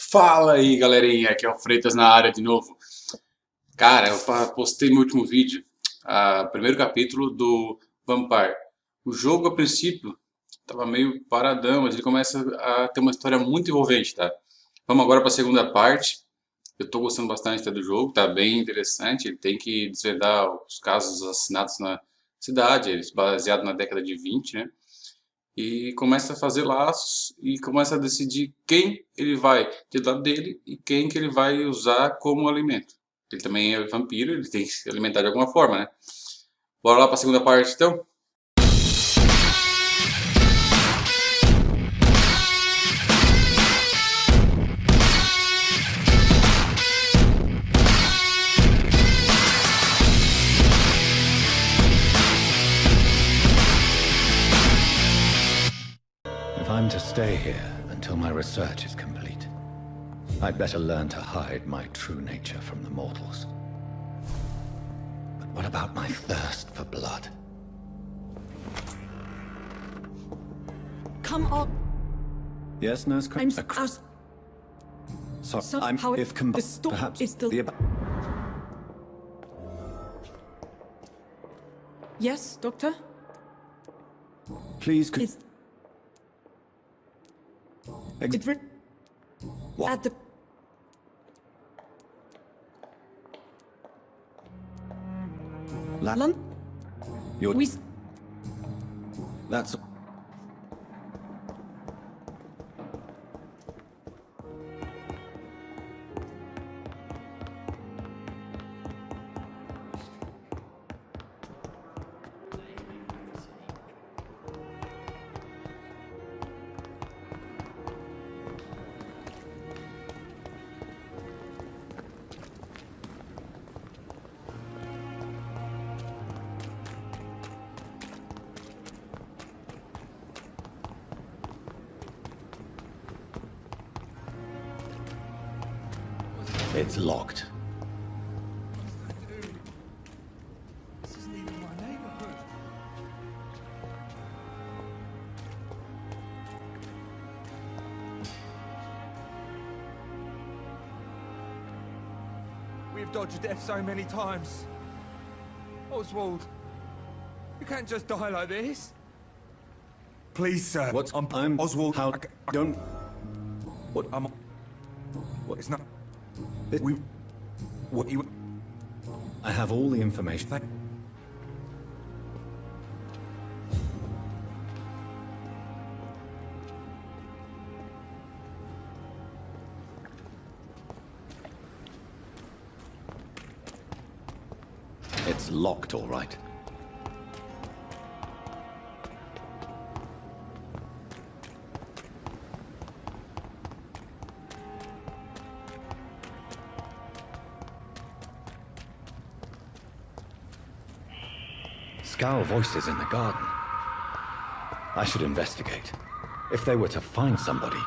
Fala aí, galerinha, aqui é o Freittas na área de novo. Cara, eu postei no último vídeo o primeiro capítulo do VAMPYR. O jogo, a princípio, tava meio paradão, mas ele começa a ter uma história muito envolvente, tá? Vamos agora para a segunda parte. Eu tô gostando bastante do jogo, tá bem interessante. Ele tem que desvendar os casos assassinatos na cidade, eles baseado na década de 20, né? E começa a fazer laços e começa a decidir quem ele vai ter do lado dele e quem que ele vai usar como alimento. Ele também é vampiro, ele tem que se alimentar de alguma forma, né? Bora lá para a segunda parte, então? If I'm to stay here until my research is complete, I'd better learn to hide my true nature from the mortals. But what about my thirst for blood? Come on. Yes, Nurse Crane? Somehow if the storm perhaps is still... Yes, Doctor? Please could... Is it What? at the... London? You're... We... That's... It's locked. This isn't even my neighborhood. We've dodged death so many times. Oswald, you can't just die like this. Please, sir. What's... I'm Oswald. How... Don't... What? What? It's not. We. What you? I have all the information. It's locked, all right. Scowl voices in the garden. I should investigate. If they were to find somebody...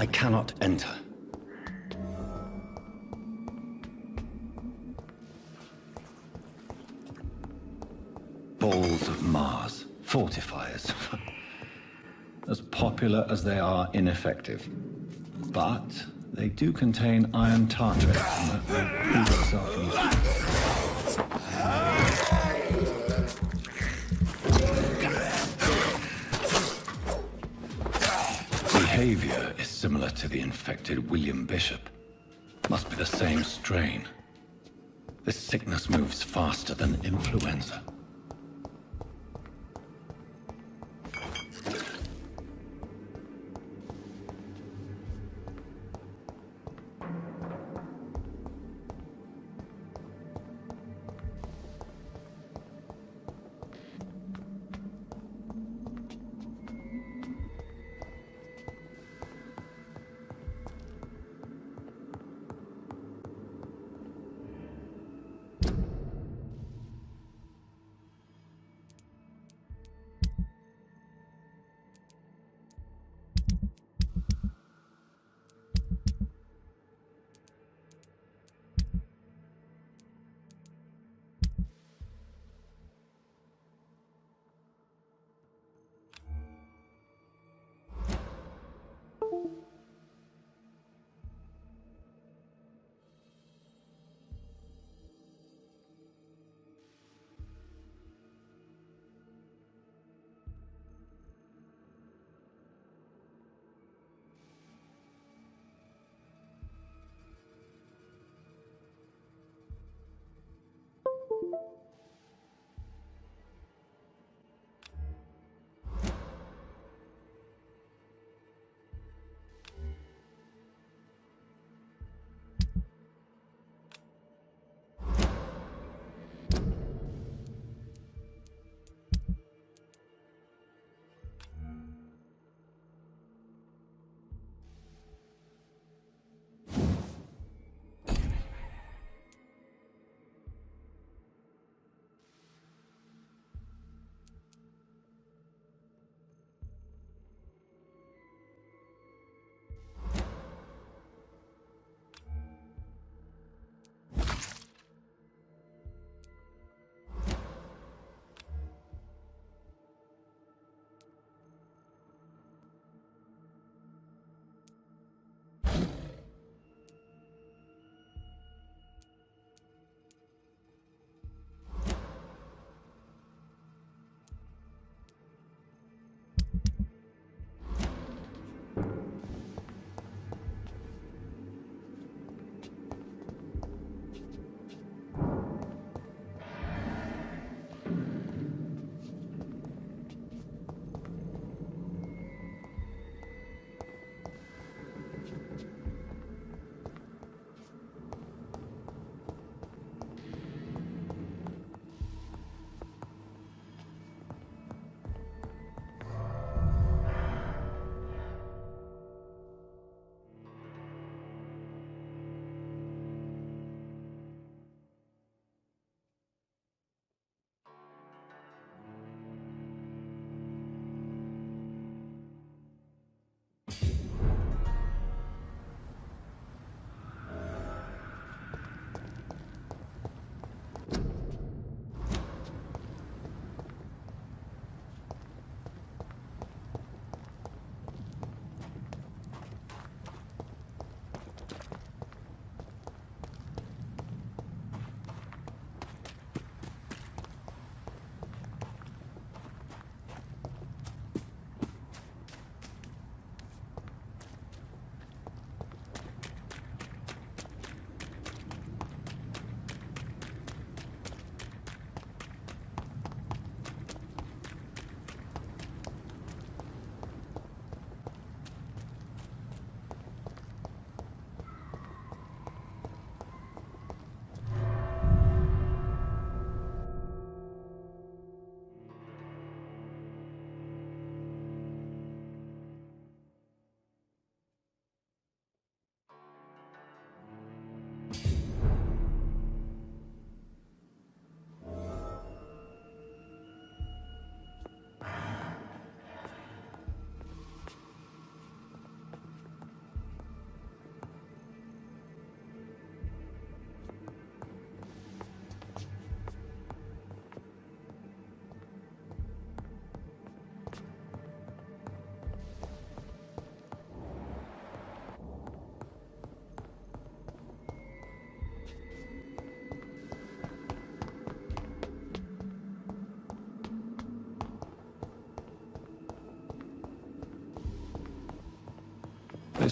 I cannot enter. Balls of Mars, fortifiers. As popular as they are ineffective. But they do contain iron tartrate, and that will prove itself useful. Behavior is similar to the infected William Bishop. Must be the same strain. This sickness moves faster than influenza.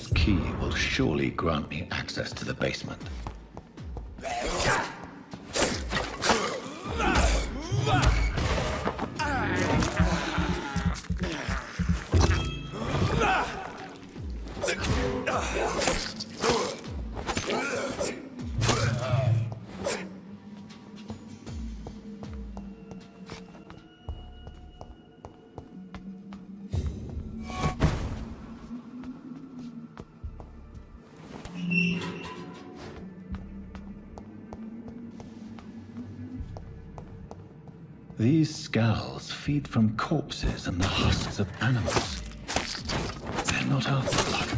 This key will surely grant me access to the basement. These skulls feed from corpses and the husks of animals. They're not our blood.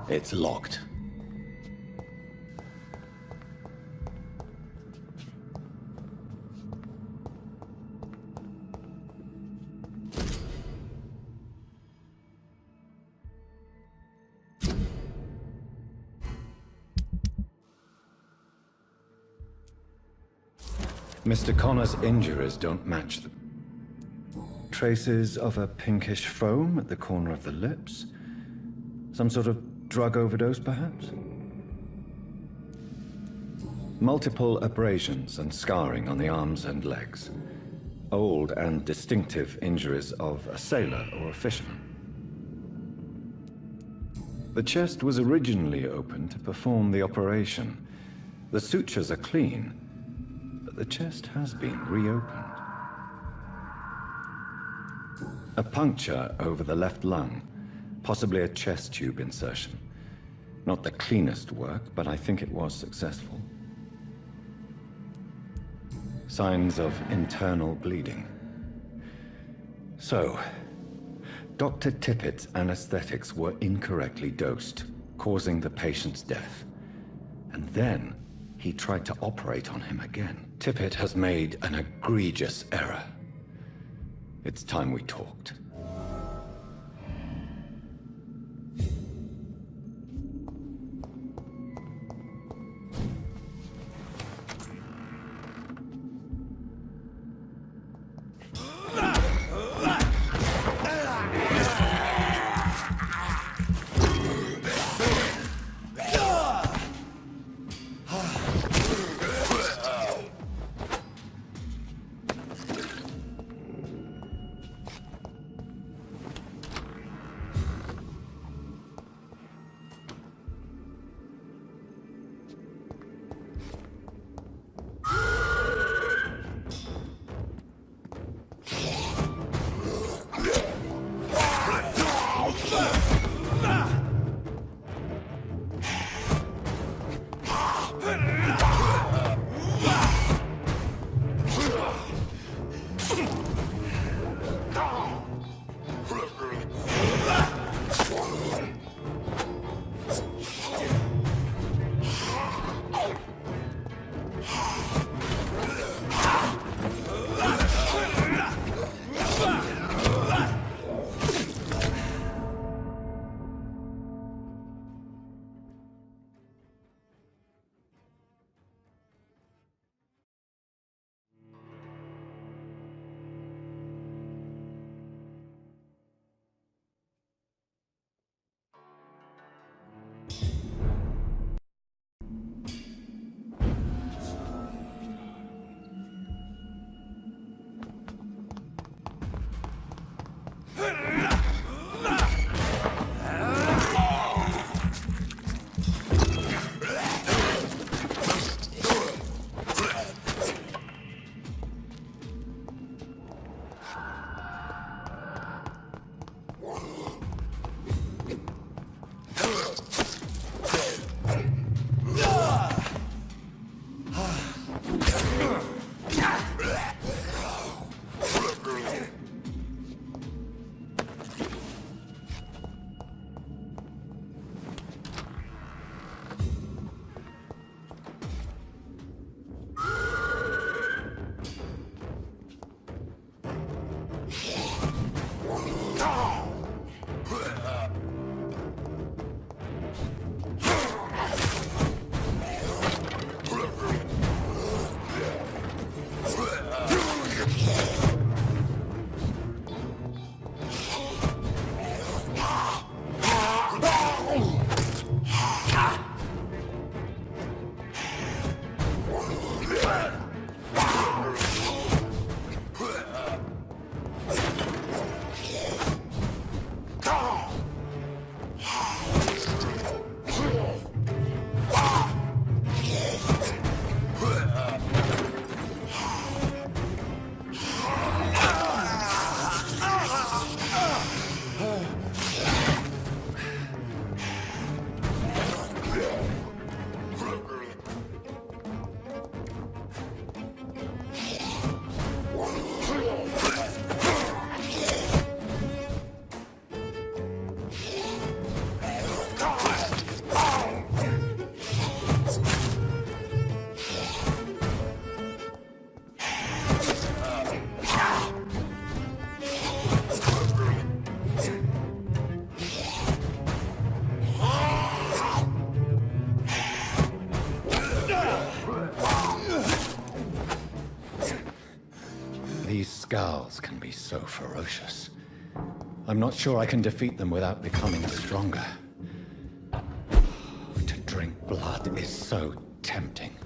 It's locked. Mr. Connor's injuries don't match the traces of a pinkish foam at the corner of the lips. Some sort of drug overdose, perhaps? Multiple abrasions and scarring on the arms and legs. Old and distinctive injuries of a sailor or a fisherman. The chest was originally opened to perform the operation. The sutures are clean, but the chest has been reopened. A puncture over the left lung. Possibly a chest tube insertion. Not the cleanest work, but I think it was successful. Signs of internal bleeding. So, Dr. Tippett's anesthetics were incorrectly dosed, causing the patient's death. And then, he tried to operate on him again. Tippett has made an egregious error. It's time we talked. scowls can be so ferocious. I'm not sure I can defeat them without becoming stronger. To drink blood is so tempting.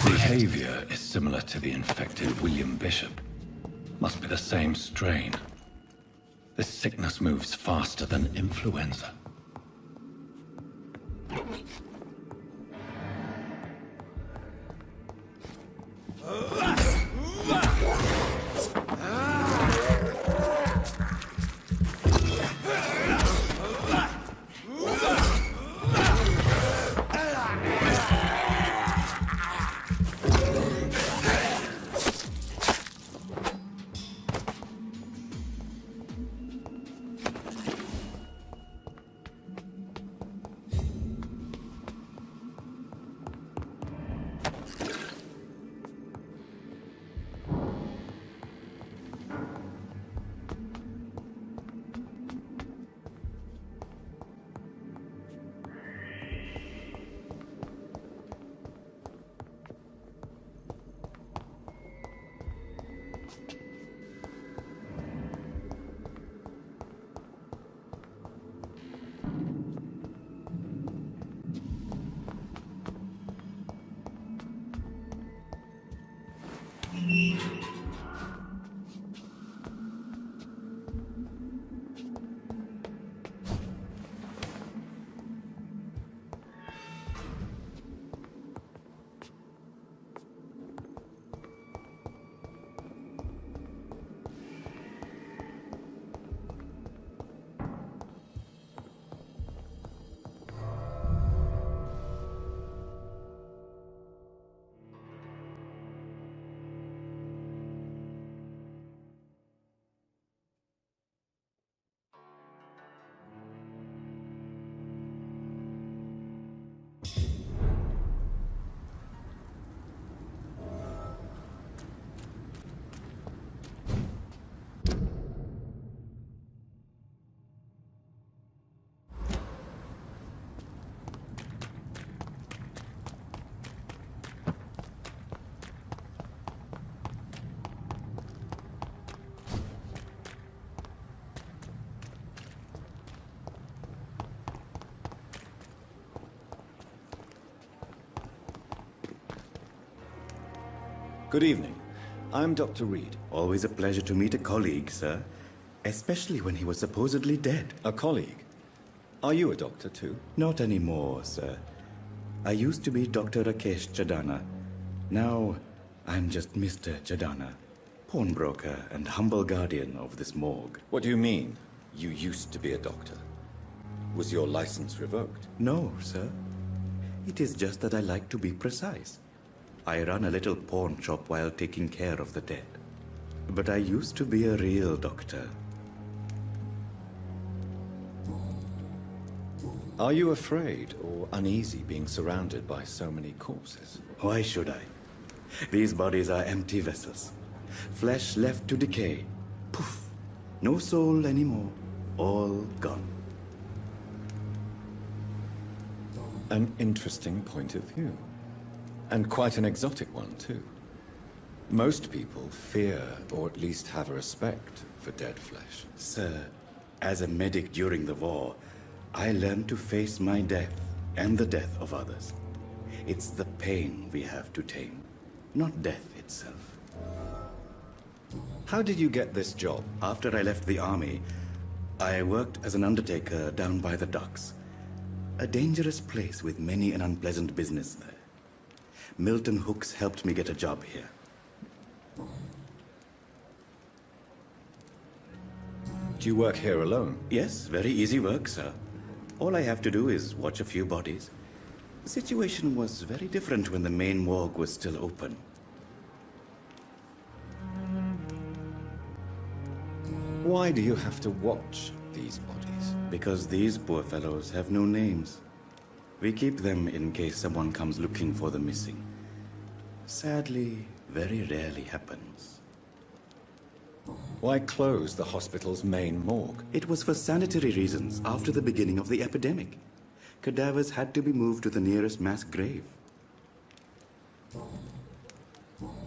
Behavior is similar to the infected William Bishop. Must be the same strain. This sickness moves faster than influenza. Good evening. I'm Dr. Reed. Always a pleasure to meet a colleague, sir. Especially when he was supposedly dead. A colleague? Are you a doctor too? Not anymore, sir. I used to be Dr. Rakesh Chadana. Now, I'm just Mr. Chadana, pawnbroker and humble guardian of this morgue. What do you mean, you used to be a doctor? Was your license revoked? No, sir. It is just that I like to be precise. I run a little pawn shop while taking care of the dead. But I used to be a real doctor. Are you afraid or uneasy being surrounded by so many corpses? Why should I? These bodies are empty vessels. Flesh left to decay. Poof. No soul anymore. All gone. An interesting point of view. And quite an exotic one, too. Most people fear, or at least have a respect, for dead flesh. Sir, as a medic during the war, I learned to face my death and the death of others. It's the pain we have to tame, not death itself. How did you get this job? After I left the army, I worked as an undertaker down by the docks. A dangerous place with many an unpleasant business there. Milton Hooks helped me get a job here. Do you work here alone? Yes, very easy work, sir. All I have to do is watch a few bodies. The situation was very different when the main morgue was still open. Why do you have to watch these bodies? Because these poor fellows have no names. We keep them in case someone comes looking for the missing. Sadly, very rarely happens. Why close the hospital's main morgue? It was for sanitary reasons after the beginning of the epidemic. Cadavers had to be moved to the nearest mass grave.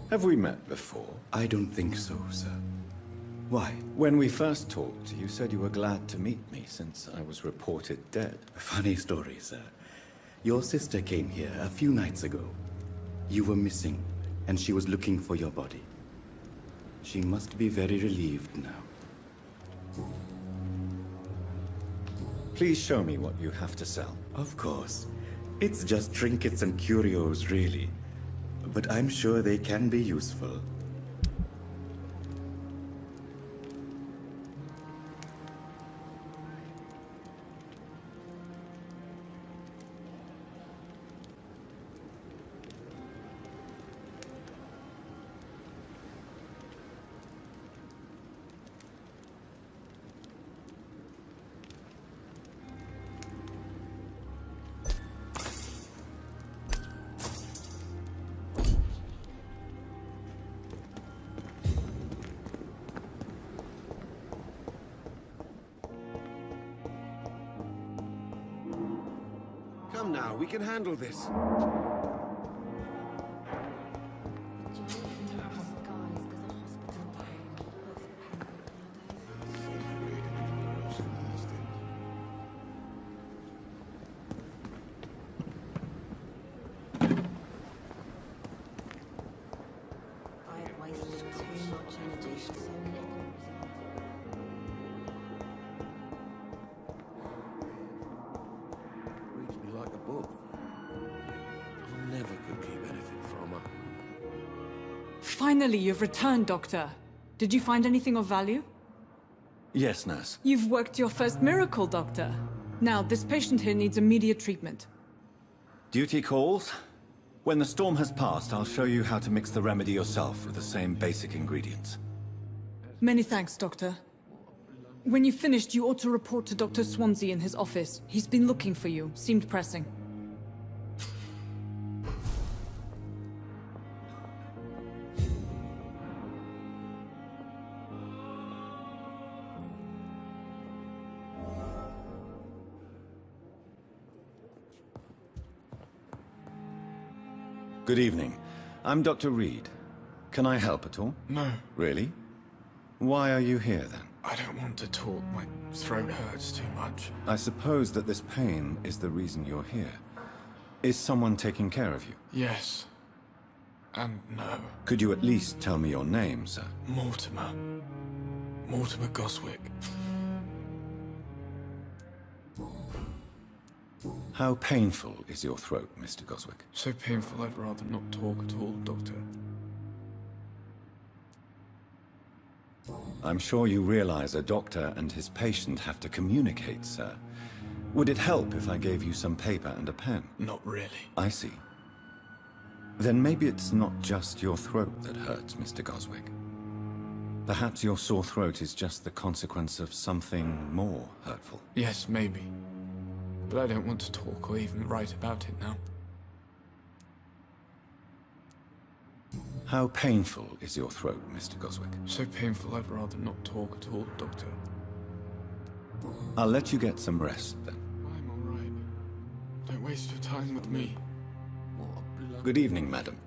Have we met before? I don't think so, sir. Why? When we first talked, you said you were glad to meet me since I was reported dead. Funny story, sir. Your sister came here a few nights ago. You were missing, and she was looking for your body. She must be very relieved now. Please show me what you have to sell. Of course. It's just trinkets and curios, really. But I'm sure they can be useful. Come now, we can handle this. Reads me like a book. I never could keep anything from her. Finally, you've returned, Doctor. Did you find anything of value? Yes, nurse. You've worked your first miracle, Doctor. Now, this patient here needs immediate treatment. Duty calls. When the storm has passed, I'll show you how to mix the remedy yourself with the same basic ingredients. Many thanks, Doctor. When you've finished, you ought to report to Dr. Swansea in his office. He's been looking for you. Seemed pressing. Good evening. I'm Dr. Reed. Can I help at all? No, Really? Why are you here, then? I don't want to talk. My throat hurts too much. I suppose that this pain is the reason you're here. Is someone taking care of you? Yes. and no. Could you at least tell me your name, sir? Mortimer. Mortimer Goswick. How painful is your throat, Mr. Goswick? So painful I'd rather not talk at all, Doctor. I'm sure you realize a doctor and his patient have to communicate, sir. Would it help if I gave you some paper and a pen? Not really. I see. Then maybe it's not just your throat that hurts, Mr. Goswick. Perhaps your sore throat is just the consequence of something more hurtful. Yes, maybe. But I don't want to talk or even write about it now. How painful is your throat, Mr. Goswick? So painful I'd rather not talk at all, Doctor. I'll let you get some rest, then. I'm all right. Don't waste your time with me. Good evening, madam.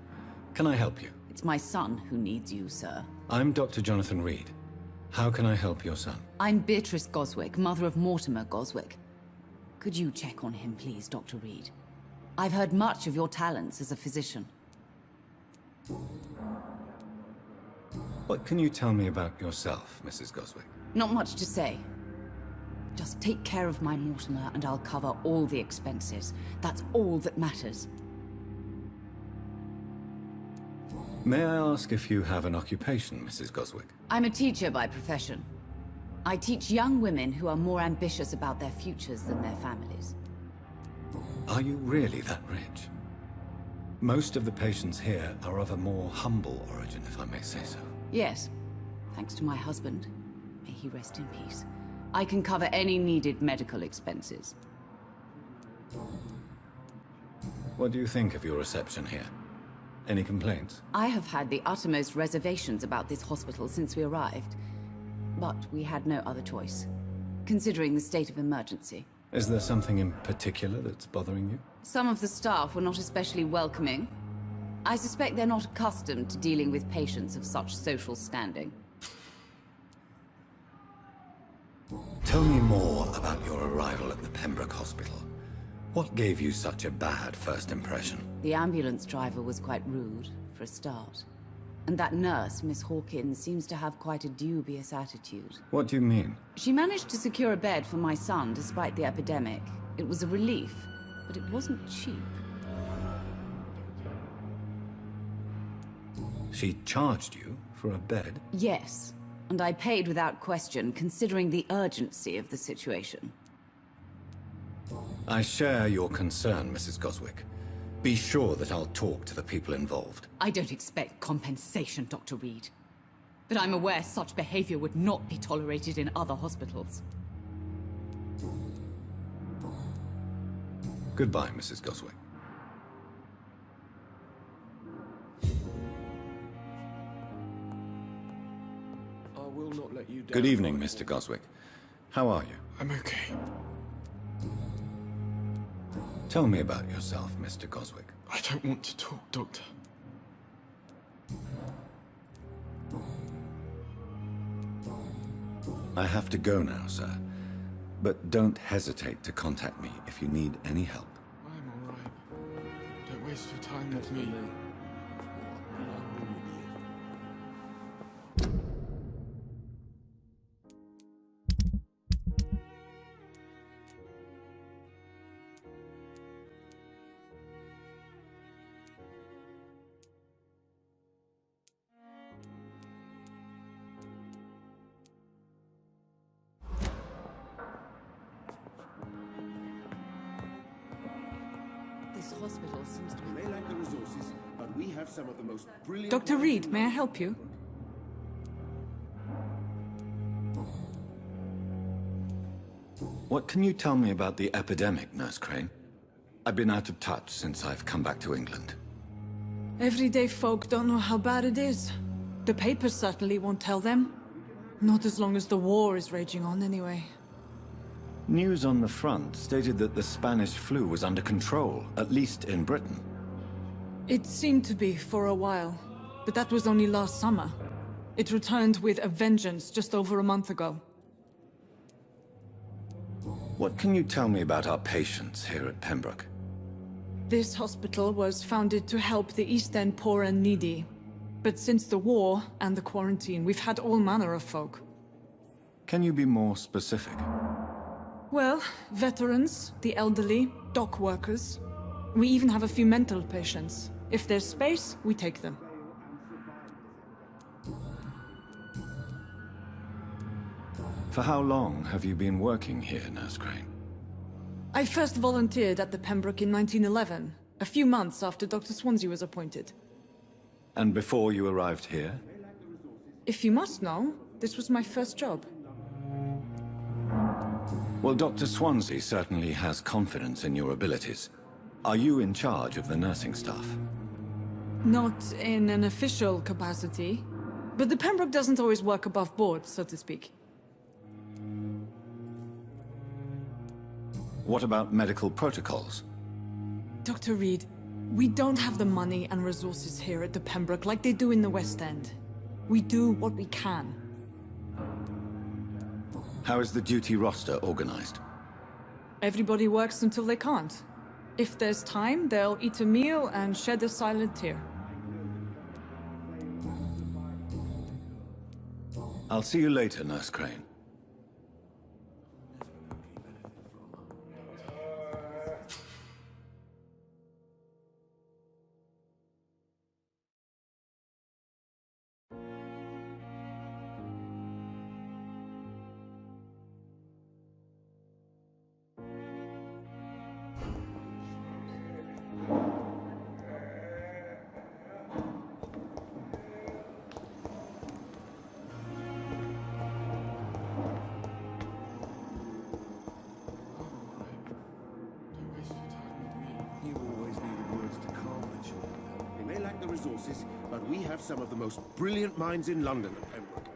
Can I help you? It's my son who needs you, sir. I'm Dr. Jonathan Reed. How can I help your son? I'm Beatrice Goswick, mother of Mortimer Goswick. Could you check on him, please, Dr. Reed? I've heard much of your talents as a physician. What can you tell me about yourself, Mrs. Goswick? Not much to say. Just take care of my Mortimer and I'll cover all the expenses. That's all that matters. May I ask if you have an occupation, Mrs. Goswick? I'm a teacher by profession. I teach young women who are more ambitious about their futures than their families. Are you really that rich? Most of the patients here are of a more humble origin, if I may say so. Yes, thanks to my husband. May he rest in peace. I can cover any needed medical expenses. What do you think of your reception here? Any complaints? I have had the uttermost reservations about this hospital since we arrived. But we had no other choice, considering the state of emergency. Is there something in particular that's bothering you? Some of the staff were not especially welcoming. I suspect they're not accustomed to dealing with patients of such social standing. Tell me more about your arrival at the Pembroke Hospital. What gave you such a bad first impression? The ambulance driver was quite rude, for a start. And that nurse, Miss Hawkins, seems to have quite a dubious attitude. What do you mean? She managed to secure a bed for my son despite the epidemic. It was a relief, but it wasn't cheap. She charged you for a bed? Yes, and I paid without question, considering the urgency of the situation. I share your concern, Mrs. Goswick. Be sure that I'll talk to the people involved. I don't expect compensation, Dr. Reed. But I'm aware such behavior would not be tolerated in other hospitals. Goodbye, Mrs. Goswick. I will not let you down. Good evening, Mr. Goswick. How are you? I'm okay. Tell me about yourself, Mr. Goswick. I don't want to talk, Doctor. I have to go now, sir. But don't hesitate to contact me if you need any help. I'm all right. Don't waste your time with me. This hospital seems to be... May lack the resources, but we have some of the most brilliant... Dr. Reed, may I help you? What can you tell me about the epidemic, Nurse Crane? I've been out of touch since I've come back to England. Everyday folk don't know how bad it is. The papers certainly won't tell them. Not as long as the war is raging on, anyway. News on the front stated that the Spanish flu was under control, at least in Britain. It seemed to be for a while, but that was only last summer. It returned with a vengeance just over a month ago. What can you tell me about our patients here at Pembroke? This hospital was founded to help the East End poor and needy. But since the war and the quarantine, we've had all manner of folk. Can you be more specific? Well, veterans, the elderly, dock workers. We even have a few mental patients. If there's space, we take them. For how long have you been working here, Nurse Crane? I first volunteered at the Pembroke in 1911, a few months after Dr. Swansea was appointed. And before you arrived here? If you must know, this was my first job. Well, Dr. Swansea certainly has confidence in your abilities. Are you in charge of the nursing staff? Not in an official capacity, but the Pembroke doesn't always work above board, so to speak. What about medical protocols? Dr. Reed, we don't have the money and resources here at the Pembroke like they do in the West End. We do what we can. How is the duty roster organized? Everybody works until they can't. If there's time, they'll eat a meal and shed a silent tear. I'll see you later, Nurse Crane. You always needed words to calm the children. They may lack the resources, but we have some of the most brilliant minds in London at Pembroke.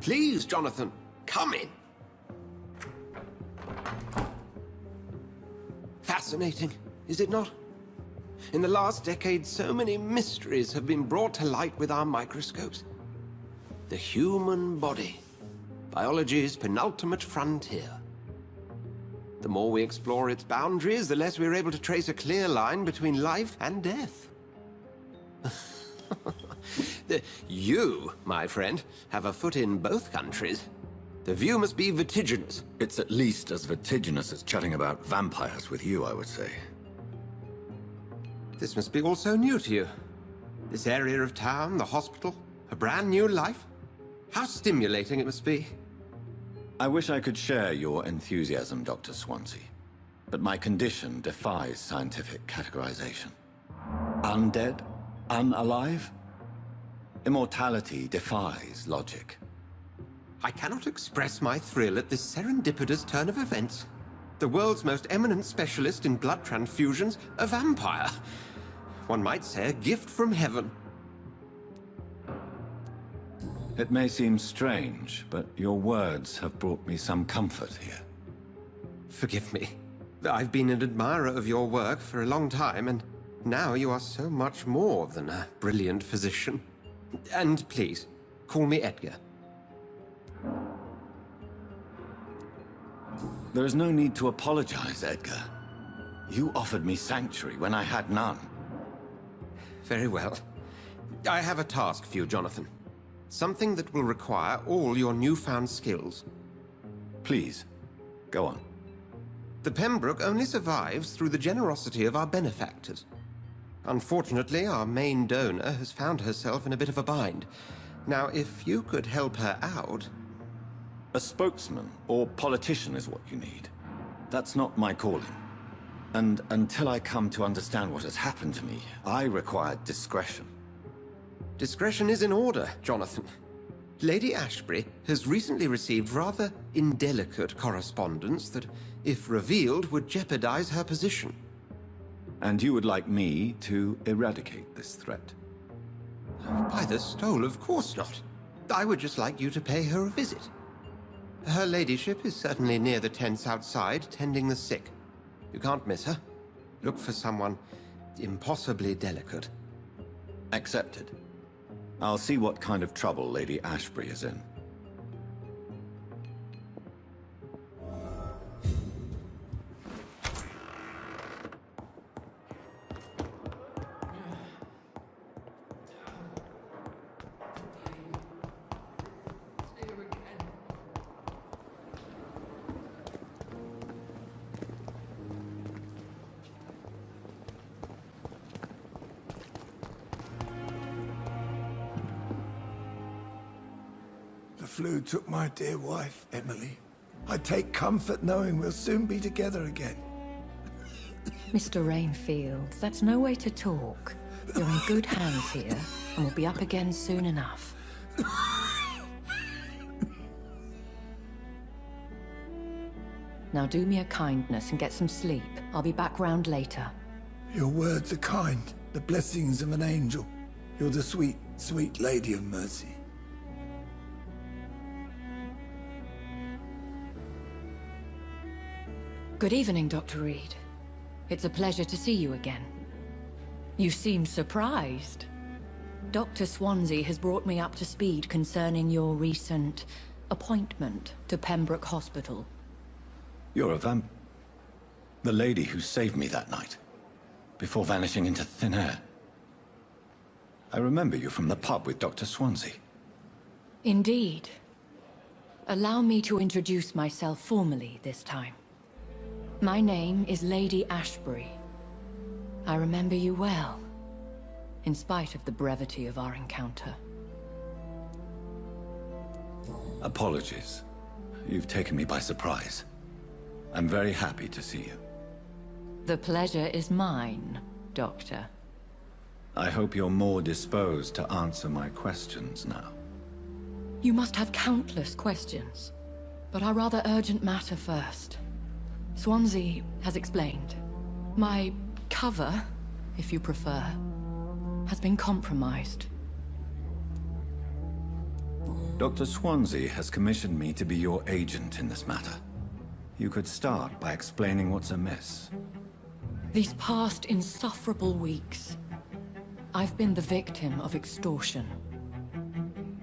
Please, Jonathan, come in. Fascinating, is it not? In the last decade, so many mysteries have been brought to light with our microscopes. The human body, biology's penultimate frontier. The more we explore its boundaries, the less we're able to trace a clear line between life and death. You, my friend, have a foot in both countries. The view must be vertiginous. It's at least as vertiginous as chatting about vampires with you, I would say. This must be all so new to you. This area of town, the hospital, a brand new life. How stimulating it must be. I wish I could share your enthusiasm, Dr. Swansea. But my condition defies scientific categorization. Undead? Unalive? Immortality defies logic. I cannot express my thrill at this serendipitous turn of events. The world's most eminent specialist in blood transfusions, a vampire. One might say a gift from heaven. It may seem strange, but your words have brought me some comfort here. Forgive me. I've been an admirer of your work for a long time, and now you are so much more than a brilliant physician. And please, call me Edgar. There is no need to apologize, Edgar. You offered me sanctuary when I had none. Very well. I have a task for you, Jonathan. Something that will require all your newfound skills. Please, go on. The Pembroke only survives through the generosity of our benefactors. Unfortunately, our main donor has found herself in a bit of a bind. Now, if you could help her out... A spokesman or politician is what you need. That's not my calling. And until I come to understand what has happened to me, I require discretion. Discretion is in order, Jonathan. Lady Ashbury has recently received rather indelicate correspondence that, if revealed, would jeopardize her position. And you would like me to eradicate this threat? By the stole, of course not. I would just like you to pay her a visit. Her ladyship is certainly near the tents outside, tending the sick. You can't miss her. Look for someone impossibly delicate. Accepted. I'll see what kind of trouble Lady Ashbury is in. The flu took my dear wife, Emily. I take comfort knowing we'll soon be together again. Mr. Rainfield, that's no way to talk. You're in good hands here, and we'll be up again soon enough. Now do me a kindness and get some sleep. I'll be back round later. Your words are kind, the blessings of an angel. You're the sweet, sweet Lady of Mercy. Good evening, Dr. Reed. It's a pleasure to see you again. You seem surprised. Dr. Swansea has brought me up to speed concerning your recent appointment to Pembroke Hospital. You're a vamp... The lady who saved me that night, before vanishing into thin air. I remember you from the pub with Dr. Swansea. Indeed. Allow me to introduce myself formally this time. My name is Lady Ashbury. I remember you well, in spite of the brevity of our encounter. Apologies. You've taken me by surprise. I'm very happy to see you. The pleasure is mine, Doctor. I hope you're more disposed to answer my questions now. You must have countless questions, but our rather urgent matter first. Swansea has explained. My cover, if you prefer, has been compromised. Dr. Swansea has commissioned me to be your agent in this matter. You could start by explaining what's amiss. These past insufferable weeks, I've been the victim of extortion.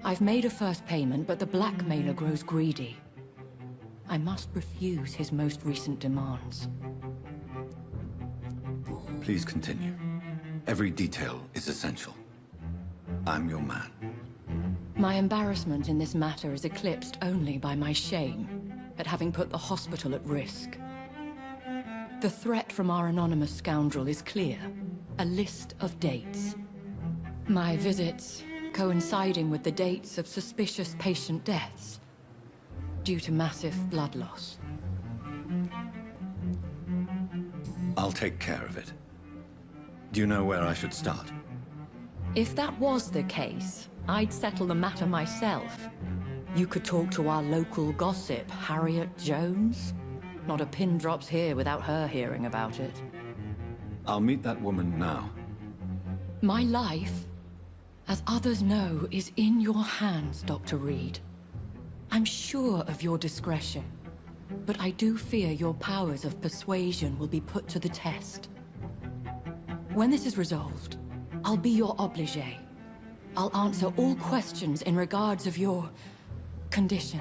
I've made a first payment, but the blackmailer grows greedy. I must refuse his most recent demands. Please continue. Every detail is essential. I'm your man. My embarrassment in this matter is eclipsed only by my shame at having put the hospital at risk. The threat from our anonymous scoundrel is clear. A list of dates. My visits coinciding with the dates of suspicious patient deaths due to massive blood loss. I'll take care of it. Do you know where I should start? If that was the case, I'd settle the matter myself. You could talk to our local gossip, Harriet Jones. Not a pin drops here without her hearing about it. I'll meet that woman now. My life, as others know, is in your hands, Dr. Reed. I'm sure of your discretion, but I do fear your powers of persuasion will be put to the test. When this is resolved, I'll be your obligé. I'll answer all questions in regards of your condition.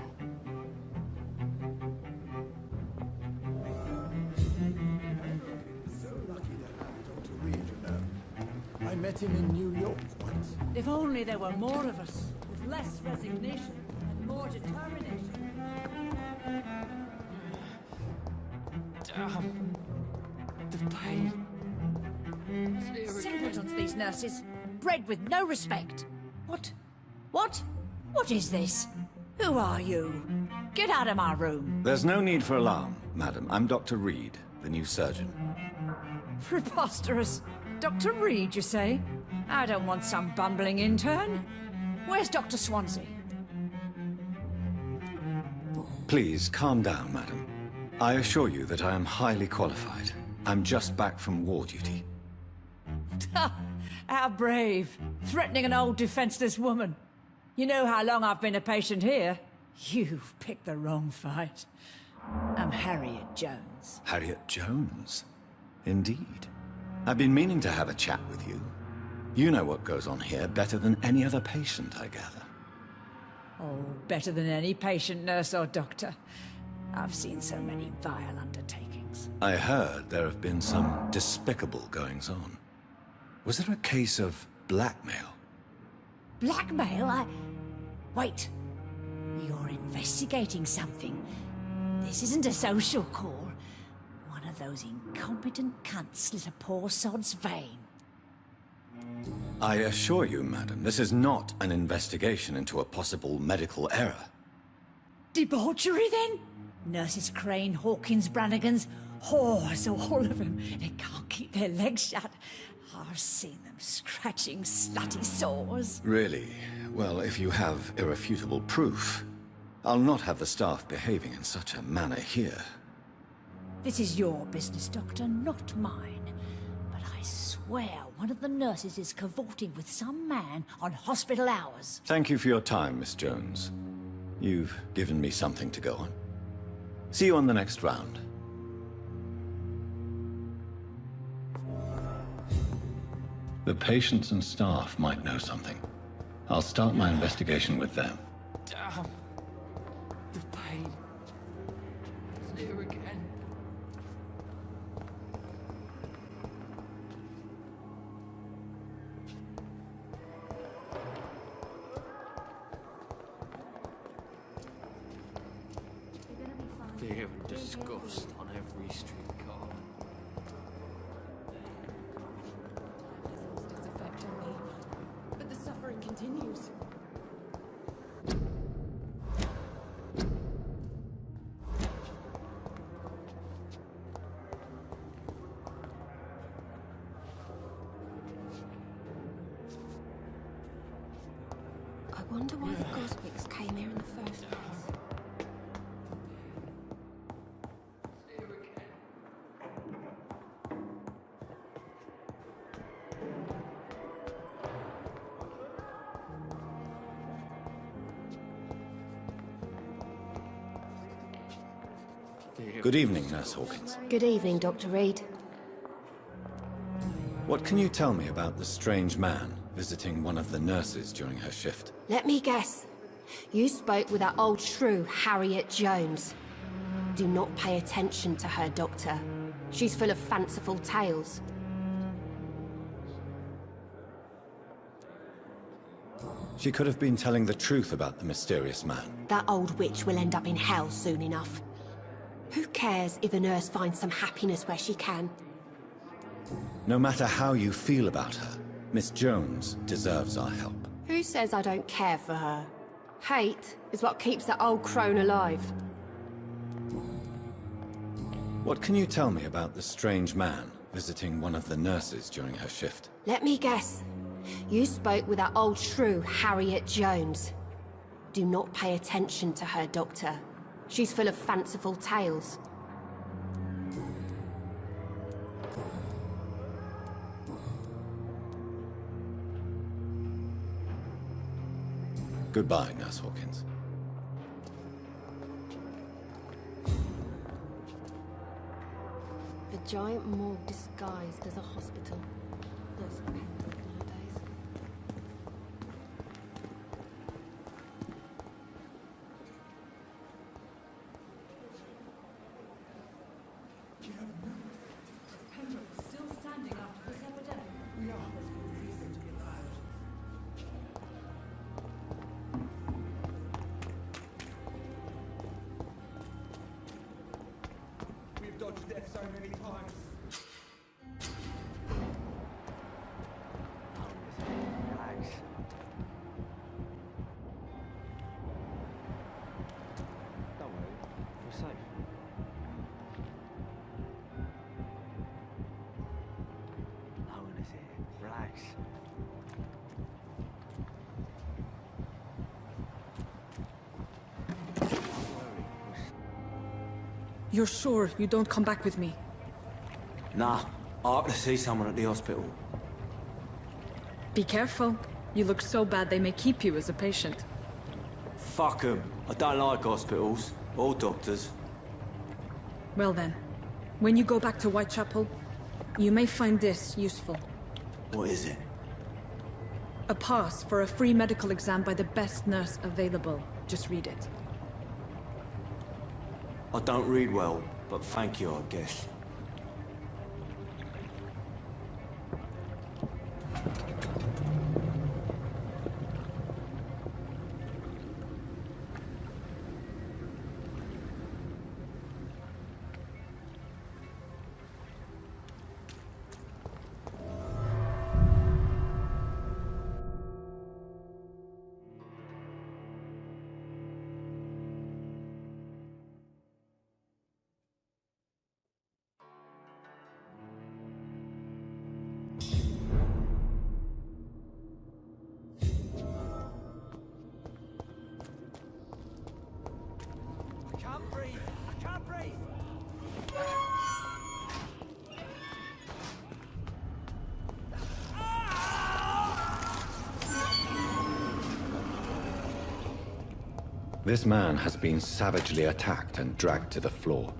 So lucky to have Dr. Reed, you know. I met him in New York once. If only there were more of us, with less resignation and more determination. Damn. The pain. Simpletons, these nurses. Bred with no respect. What? What is this? Who are you? Get out of my room. There's no need for alarm, madam. I'm Dr. Reed, the new surgeon. Preposterous. Dr. Reed, you say? I don't want some bumbling intern. Where's Dr. Swansea? Please, calm down, madam. I assure you that I am highly qualified. I'm just back from war duty. How brave. Threatening an old defenseless woman. You know how long I've been a patient here? You've picked the wrong fight. I'm Harriet Jones. Harriet Jones? Indeed. I've been meaning to have a chat with you. You know what goes on here better than any other patient, I gather. Oh, better than any patient, nurse or doctor. I've seen so many vile undertakings. I heard there have been some despicable goings-on. Was there a case of blackmail? Blackmail? Wait. You're investigating something. This isn't a social call. One of those incompetent cunts slit a poor sod's vein. I assure you, madam, this is not an investigation into a possible medical error. Debauchery, then? Nurses Crane, Hawkins, Brannigans, whores, all of them. They can't keep their legs shut. I've seen them scratching slutty sores. Really? Well, if you have irrefutable proof, I'll not have the staff behaving in such a manner here. This is your business, Doctor, not mine. But I swear one of the nurses is cavorting with some man on hospital hours. Thank you for your time, Miss Jones. You've given me something to go on. See you on the next round. The patients and staff might know something. I'll start my investigation with them. Damn. The pain. It's here again. Fear and disgust on every streetcar. It's affecting me, but the suffering continues. I wonder why the Goswicks came here in the first place. Good evening, Nurse Hawkins. Good evening, Dr. Reed. What can you tell me about the strange man visiting one of the nurses during her shift? Let me guess. You spoke with that old shrew, Harriet Jones. Do not pay attention to her, Doctor. She's full of fanciful tales. She could have been telling the truth about the mysterious man. That old witch will end up in hell soon enough. Who cares if a nurse finds some happiness where she can? No matter how you feel about her, Miss Jones deserves our help. Who says I don't care for her? Hate is what keeps that old crone alive. What can you tell me about the strange man visiting one of the nurses during her shift? Let me guess. You spoke with that old shrew, Harriet Jones. Do not pay attention to her, Doctor. She's full of fanciful tales. Goodbye, Nurse Hawkins. A giant morgue disguised as a hospital. That's pendant nowadays. Still standing after this epidemic. We are. There's good reason to be alive. We've dodged death so many times. Relax. Don't worry, we're safe. No one is here. Relax. You're sure you don't come back with me? Nah, I have to see someone at the hospital. Be careful. You look so bad they may keep you as a patient. Fuck 'em. I don't like hospitals or doctors. Well then, when you go back to Whitechapel, You may find this useful. What is it? A pass for a free medical exam by the best nurse available. Just read it. I don't read well, but thank you, I guess. This man has been savagely attacked and dragged to the floor.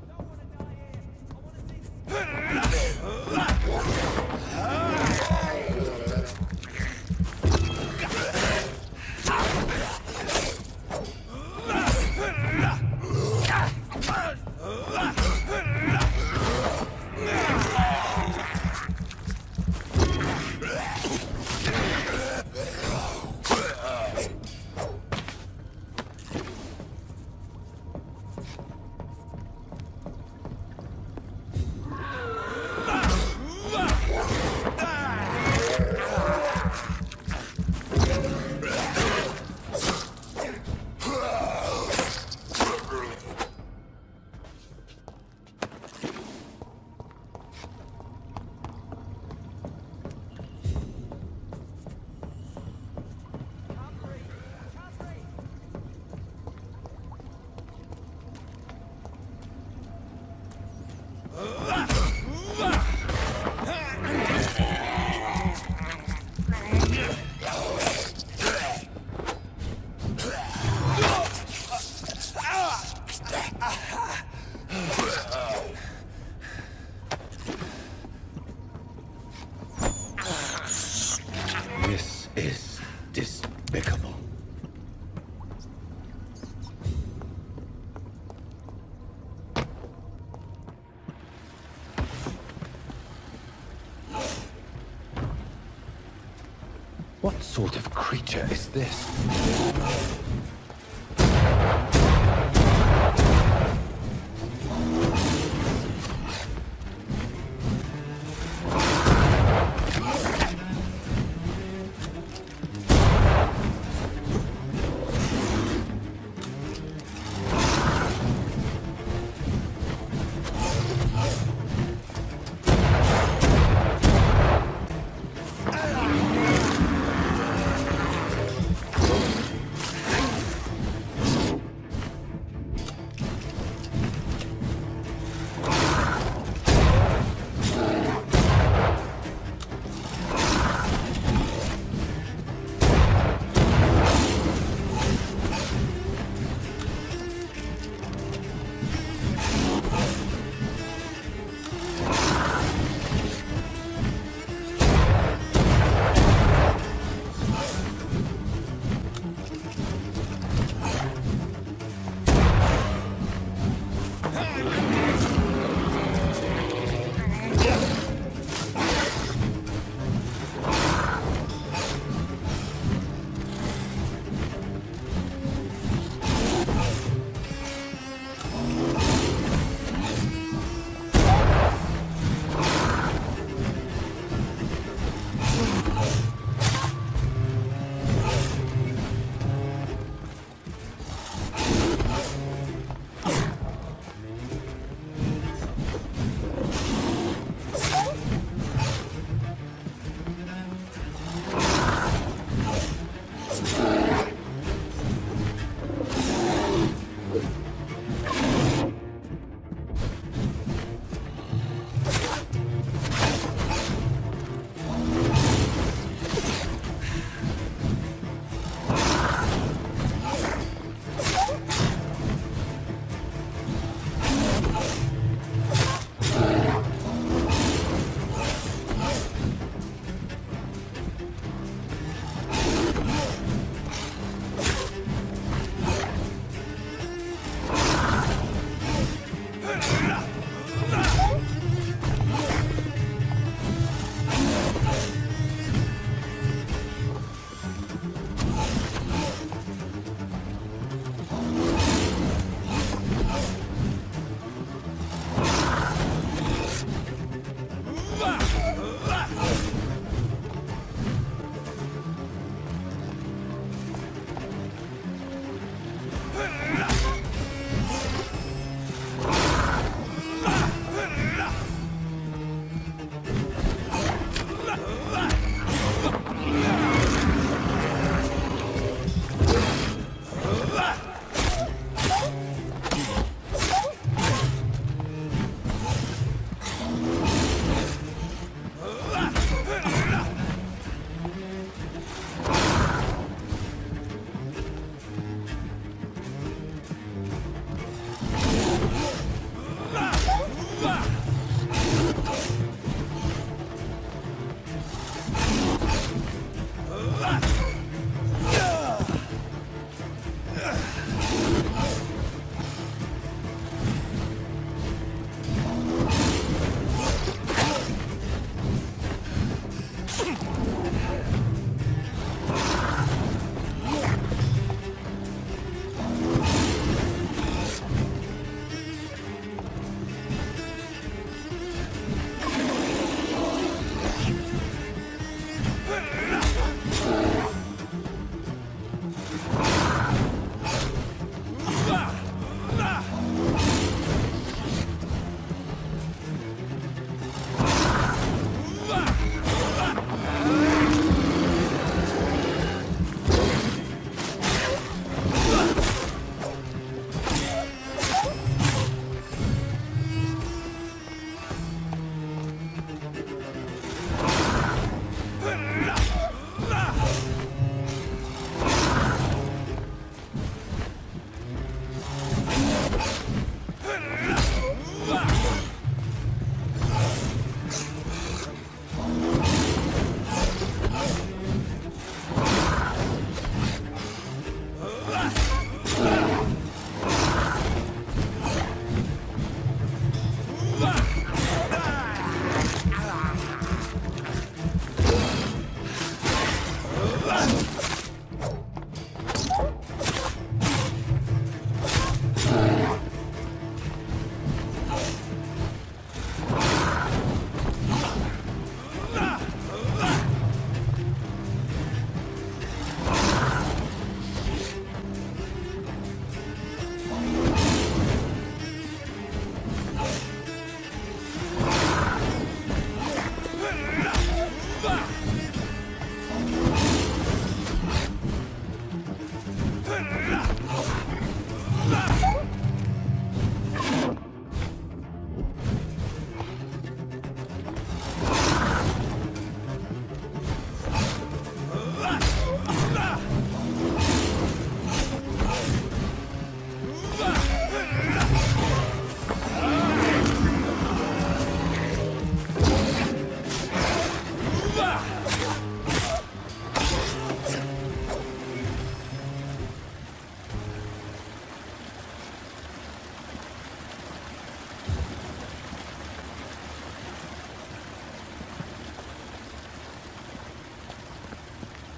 This is despicable. What sort of creature is this?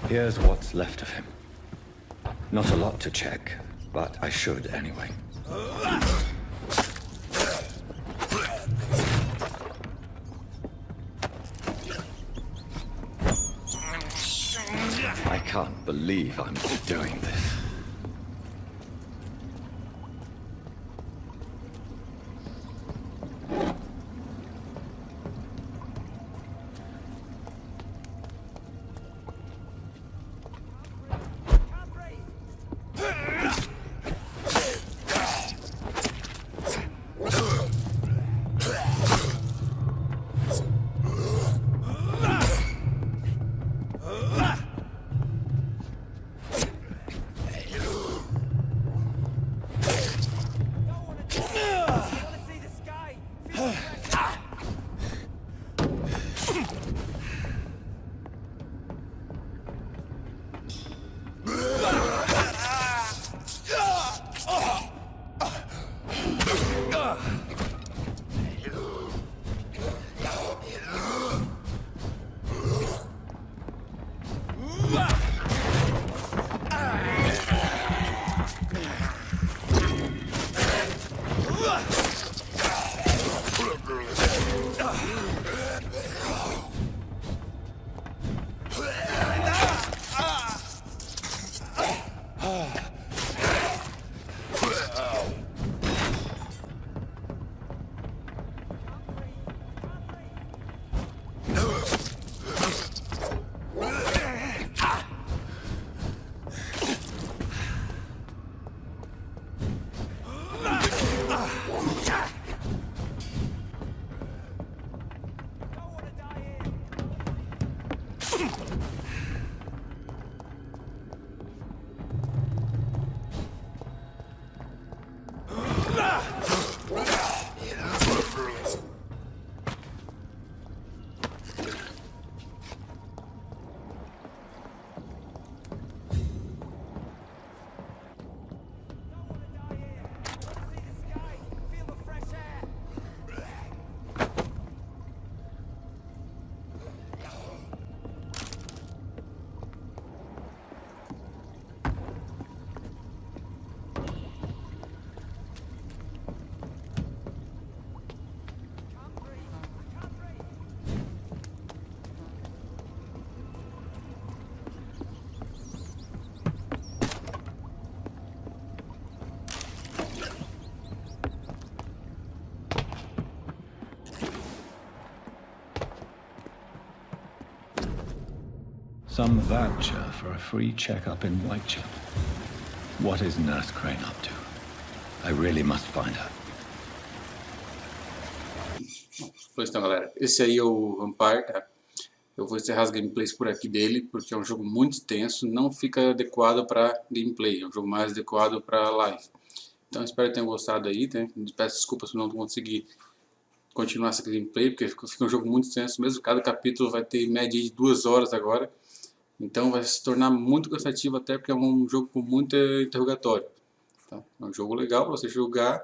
Here's what's left of him. Not a lot to check, but I should anyway. I can't believe I'm doing this. Some voucher for a free checkup in Whitechapel. What is Nurse Crane up to? I really must find her. Pois então, galera, esse aí é o Vampire, tá? Eu vou encerrar as gameplays por aqui dele, porque é um jogo muito extenso, não fica adequado para gameplay, é um jogo mais adequado para live. Então espero que tenham gostado aí, né? Peço desculpas por não conseguir continuar essa gameplay, porque fica um jogo muito extenso mesmo, cada capítulo vai ter em média de 2 horas agora. Então vai se tornar muito cansativo, até porque é um jogo com muito interrogatório. Tá? É um jogo legal para você jogar,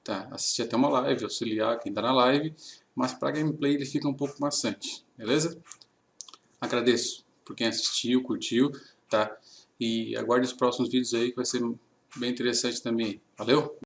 tá? Assistir até uma live, auxiliar quem está na live, mas para gameplay ele fica um pouco maçante, beleza? Agradeço por quem assistiu, curtiu, tá? E aguarde os próximos vídeos aí que vai ser bem interessante também. Valeu?